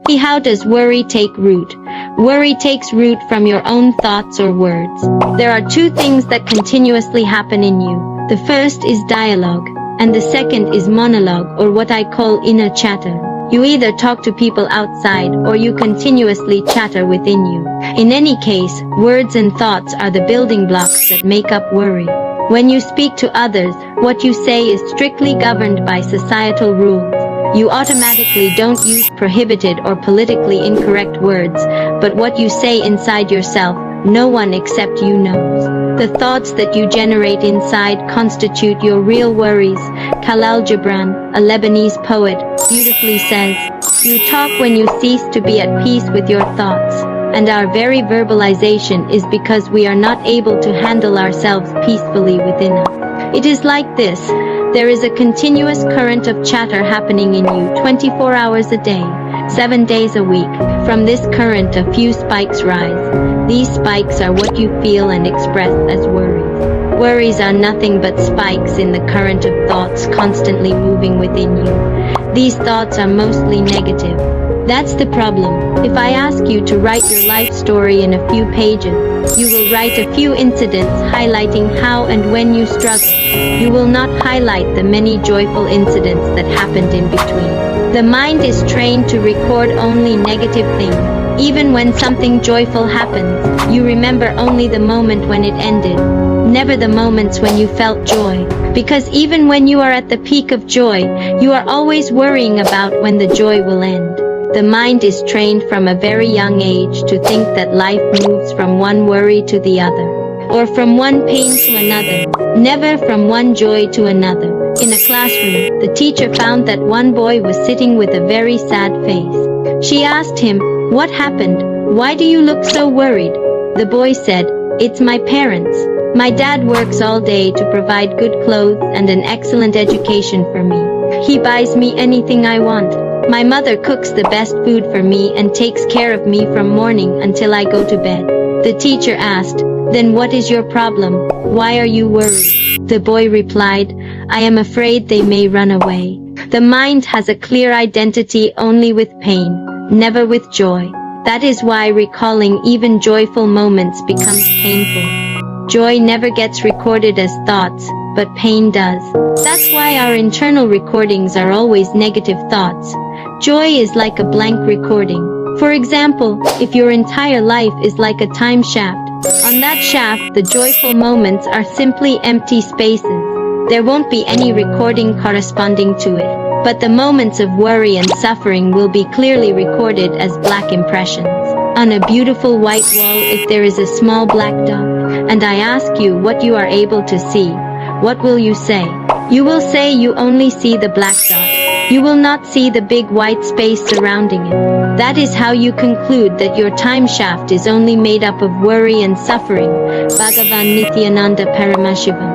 See, how does worry take root? Worry takes root from your own thoughts or words. There are two things that continuously happen in you. The first is dialogue, and the second is monologue, or what I call inner chatter. You either talk to people outside or you continuously chatter within you. In any case, words and thoughts are the building blocks that make up worry. When you speak to others, what you say is strictly governed by societal rules. You automatically don't use prohibited or politically incorrect words, but what you say inside yourself, no one except you knows. The thoughts that you generate inside constitute your real worries. Khalil Gibran, a Lebanese poet, beautifully says, "You talk when you cease to be at peace with your thoughts." And our very verbalization is because we are not able to handle ourselves peacefully within us. It is like this. There is a continuous current of chatter happening in you 24 hours a day, 7 days a week. From this current, a few spikes rise. These spikes are what you feel and express as worries. Worries are nothing but spikes in the current of thoughts constantly moving within you. These thoughts are mostly negative. That's the problem. If I ask you to write your life story in a few pages, you will write a few incidents highlighting how and when you struggled. You will not highlight the many joyful incidents that happened in between. The mind is trained to record only negative things. Even when something joyful happens, you remember only the moment when it ended, never the moments when you felt joy. Because even when you are at the peak of joy, you are always worrying about when the joy will end. The mind is trained from a very young age to think that life moves from one worry to the other, or from one pain to another, never from one joy to another. In a classroom, the teacher found that one boy was sitting with a very sad face. She asked him, "What happened? Why do you look so worried?" The boy said, "It's my parents. My dad works all day to provide good clothes and an excellent education for me. He buys me anything I want. My mother cooks the best food for me and takes care of me from morning until I go to bed." The teacher asked, "Then what is your problem? Why are you worried?" The boy replied, "I am afraid they may run away." The mind has a clear identity only with pain, never with joy. That is why recalling even joyful moments becomes painful. Joy never gets recorded as thoughts, but pain does. That's why our internal recordings are always negative thoughts. Joy is like a blank recording. For example, if your entire life is like a time shaft, on that shaft the joyful moments are simply empty spaces. There won't be any recording corresponding to it. But the moments of worry and suffering will be clearly recorded as black impressions. On a beautiful white wall, if there is a small black dot, and I ask you what you are able to see, what will you say? You will say you only see the black dot. You will not see the big white space surrounding it. That is how you conclude that your time shaft is only made up of worry and suffering. Bhagavan Nithyananda Paramashivam.